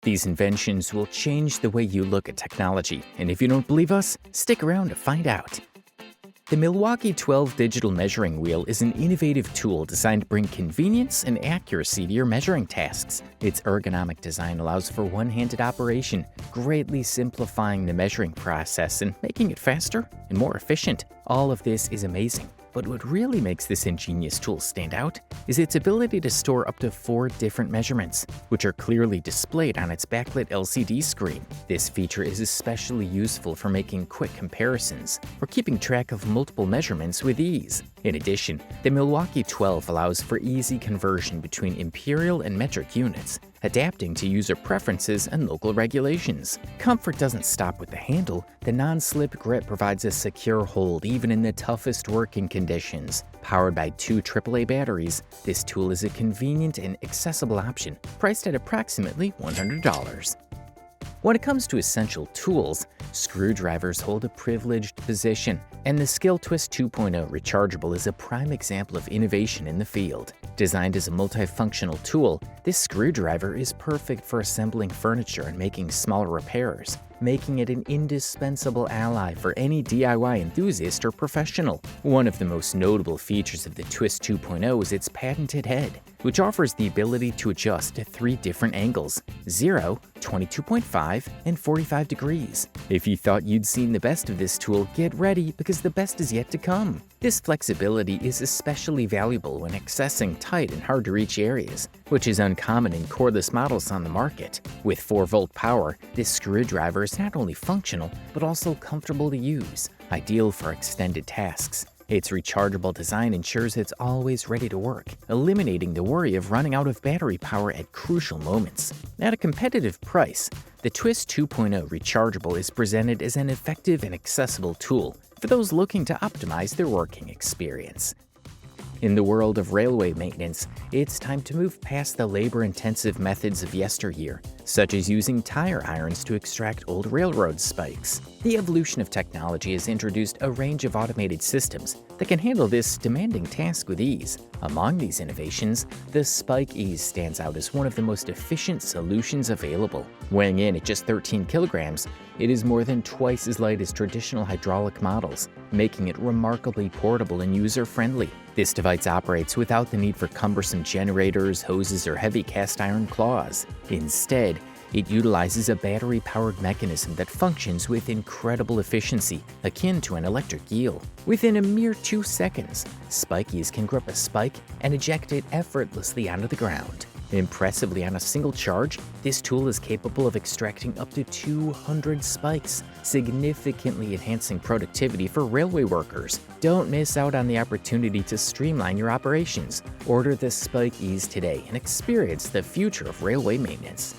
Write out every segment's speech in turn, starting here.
These inventions will change the way you look at technology, and if you don't believe us, stick around to find out. The Milwaukee 12 digital measuring wheel is an innovative tool designed to bring convenience and accuracy to your measuring tasks. Its ergonomic design allows for one-handed operation, greatly simplifying the measuring process and making it faster and more efficient. All of this is amazing. But what really makes this ingenious tool stand out is its ability to store up to 4 different measurements, which are clearly displayed on its backlit LCD screen. This feature is especially useful for making quick comparisons or keeping track of multiple measurements with ease. In addition, the Milwaukee 12 allows for easy conversion between imperial and metric units, adapting to user preferences and local regulations. Comfort doesn't stop with the handle. The non-slip grip provides a secure hold even in the toughest working conditions. Powered by 2 AAA batteries, this tool is a convenient and accessible option, priced at approximately $100. When it comes to essential tools, screwdrivers hold a privileged position, and the Skill Twist 2.0 rechargeable is a prime example of innovation in the field. Designed as a multifunctional tool, this screwdriver is perfect for assembling furniture and making smaller repairs, making it an indispensable ally for any DIY enthusiast or professional. One of the most notable features of the Twist 2.0 is its patented head, which offers the ability to adjust to 3 different angles: 0, 22.5, and 45 degrees. If you thought you'd seen the best of this tool, get ready because the best is yet to come. This flexibility is especially valuable when accessing tight and hard-to-reach areas, which is uncommon in cordless models on the market. With 4-volt power, this screwdriver is not only functional, but also comfortable to use, ideal for extended tasks. Its rechargeable design ensures it's always ready to work, eliminating the worry of running out of battery power at crucial moments. At a competitive price, the Twist 2.0 rechargeable is presented as an effective and accessible tool for those looking to optimize their working experience. In the world of railway maintenance, it's time to move past the labor-intensive methods of yesteryear, such as using tire irons to extract old railroad spikes. The evolution of technology has introduced a range of automated systems that can handle this demanding task with ease. Among these innovations, the Spike Ease stands out as one of the most efficient solutions available. Weighing in at just 13 kilograms, it is more than twice as light as traditional hydraulic models, making it remarkably portable and user-friendly. This device operates without the need for cumbersome generators, hoses, or heavy cast iron claws. Instead, it utilizes a battery-powered mechanism that functions with incredible efficiency, akin to an electric eel. Within a mere 2 seconds, Spikies can grip a spike and eject it effortlessly onto the ground. Impressively, on a single charge, this tool is capable of extracting up to 200 spikes, significantly enhancing productivity for railway workers. Don't miss out on the opportunity to streamline your operations. Order the Spike Ease today and experience the future of railway maintenance.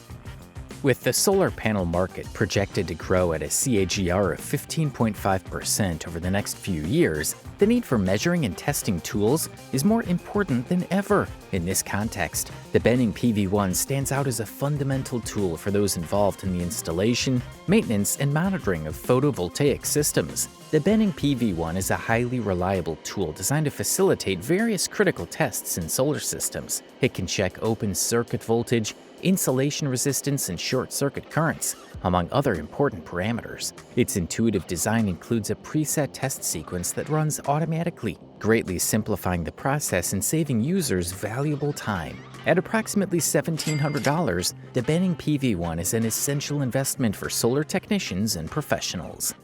With the solar panel market projected to grow at a CAGR of 15.5% over the next few years, the need for measuring and testing tools is more important than ever. In this context, the Benning PV1 stands out as a fundamental tool for those involved in the installation, maintenance, and monitoring of photovoltaic systems. The Benning PV1 is a highly reliable tool designed to facilitate various critical tests in solar systems. It can check open circuit voltage, insulation resistance, and short-circuit currents, among other important parameters. Its intuitive design includes a preset test sequence that runs automatically, greatly simplifying the process and saving users valuable time. At approximately $1,700, the Benning PV1 is an essential investment for solar technicians and professionals.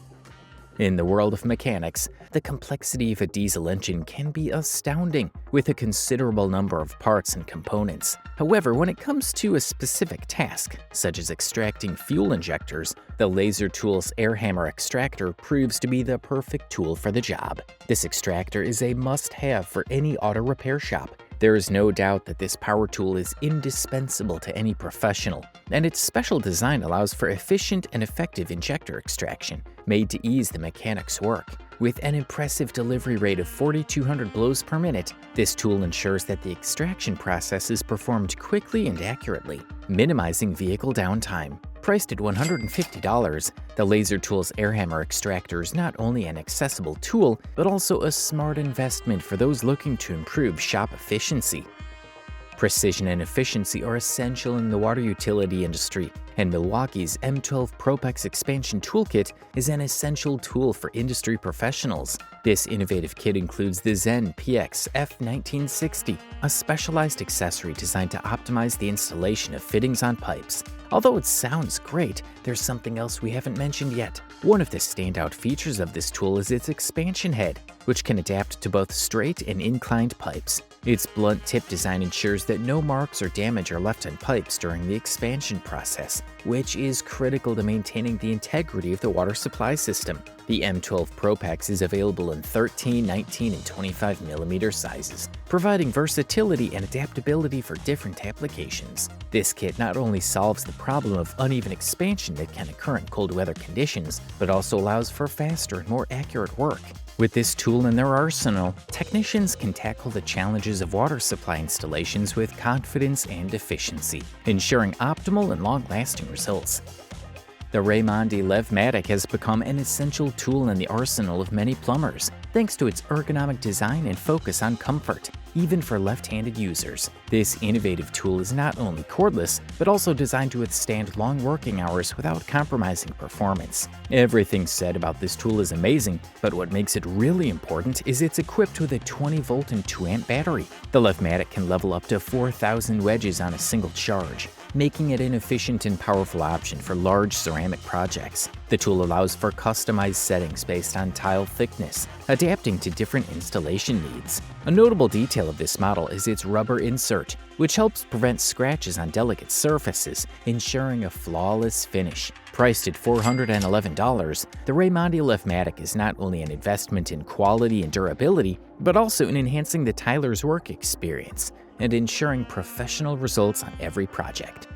In the world of mechanics, the complexity of a diesel engine can be astounding, with a considerable number of parts and components. However, when it comes to a specific task, such as extracting fuel injectors, the Laser Tool's Air Hammer extractor proves to be the perfect tool for the job. This extractor is a must-have for any auto repair shop. There is no doubt that this power tool is indispensable to any professional, and its special design allows for efficient and effective injector extraction, made to ease the mechanic's work. With an impressive delivery rate of 4,200 blows per minute, this tool ensures that the extraction process is performed quickly and accurately, minimizing vehicle downtime. Priced at $150, the Laser Tool's Air Hammer extractor is not only an accessible tool, but also a smart investment for those looking to improve shop efficiency. Precision and efficiency are essential in the water utility industry, and Milwaukee's M12 Propex Expansion Toolkit is an essential tool for industry professionals. This innovative kit includes the Zen PX F1960, a specialized accessory designed to optimize the installation of fittings on pipes. Although it sounds great, there's something else we haven't mentioned yet. One of the standout features of this tool is its expansion head, which can adapt to both straight and inclined pipes. Its blunt tip design ensures that no marks or damage are left on pipes during the expansion process, which is critical to maintaining the integrity of the water supply system. The M12 Propex is available in 13, 19, and 25 mm sizes, providing versatility and adaptability for different applications. This kit not only solves the problem of uneven expansion that can occur in cold weather conditions, but also allows for faster and more accurate work. With this tool in their arsenal, technicians can tackle the challenges of water supply installations with confidence and efficiency, ensuring optimal and long-lasting results. The Raimondi Levmatic has become an essential tool in the arsenal of many plumbers, thanks to its ergonomic design and focus on comfort, even for left-handed users. This innovative tool is not only cordless, but also designed to withstand long working hours without compromising performance. Everything said about this tool is amazing, but what makes it really important is it's equipped with a 20-volt and 2-amp battery. The Levmatic can level up to 4,000 wedges on a single charge, making it an efficient and powerful option for large ceramic projects. The tool allows for customized settings based on tile thickness, adapting to different installation needs. A notable detail of this model is its rubber insert, which helps prevent scratches on delicate surfaces, ensuring a flawless finish. Priced at $411, the Raimondi Levmatic is not only an investment in quality and durability, but also in enhancing the tiler's work experience and ensuring professional results on every project.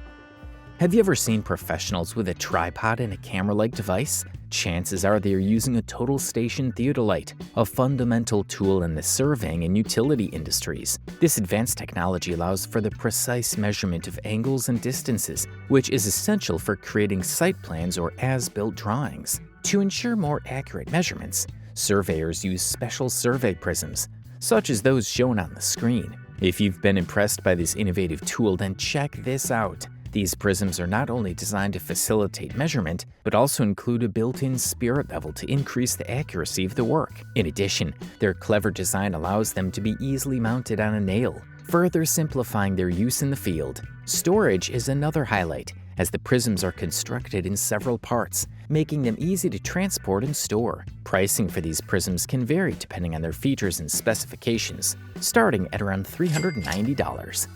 Have you ever seen professionals with a tripod and a camera-like device? Chances are they are using a total station theodolite, a fundamental tool in the surveying and utility industries. This advanced technology allows for the precise measurement of angles and distances, which is essential for creating site plans or as-built drawings. To ensure more accurate measurements, surveyors use special survey prisms, such as those shown on the screen. If you've been impressed by this innovative tool, then check this out. These prisms are not only designed to facilitate measurement, but also include a built-in spirit level to increase the accuracy of the work. In addition, their clever design allows them to be easily mounted on a nail, further simplifying their use in the field. Storage is another highlight, as the prisms are constructed in several parts, making them easy to transport and store. Pricing for these prisms can vary depending on their features and specifications, starting at around $390.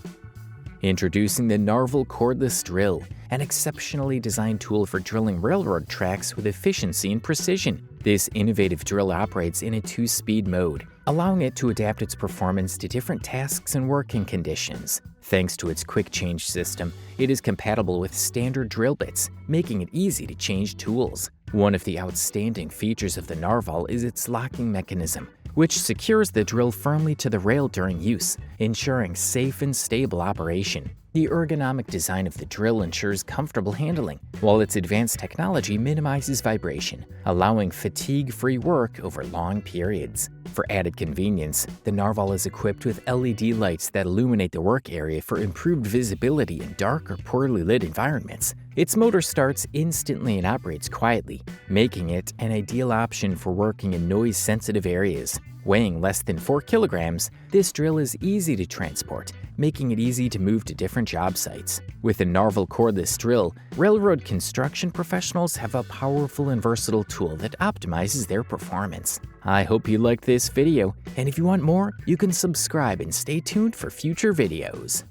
Introducing the Narval Cordless Drill, an exceptionally designed tool for drilling railroad tracks with efficiency and precision. This innovative drill operates in a 2-speed mode, allowing it to adapt its performance to different tasks and working conditions. Thanks to its quick change system, it is compatible with standard drill bits, making it easy to change tools. One of the outstanding features of the Narval is its locking mechanism, which secures the drill firmly to the rail during use, ensuring safe and stable operation. The ergonomic design of the drill ensures comfortable handling, while its advanced technology minimizes vibration, allowing fatigue-free work over long periods. For added convenience, the Narval is equipped with LED lights that illuminate the work area for improved visibility in dark or poorly lit environments. Its motor starts instantly and operates quietly, making it an ideal option for working in noise-sensitive areas. Weighing less than 4 kilograms, this drill is easy to transport, making it easy to move to different job sites. With the Narval Cordless Drill, railroad construction professionals have a powerful and versatile tool that optimizes their performance. I hope you liked this video, and if you want more, you can subscribe and stay tuned for future videos.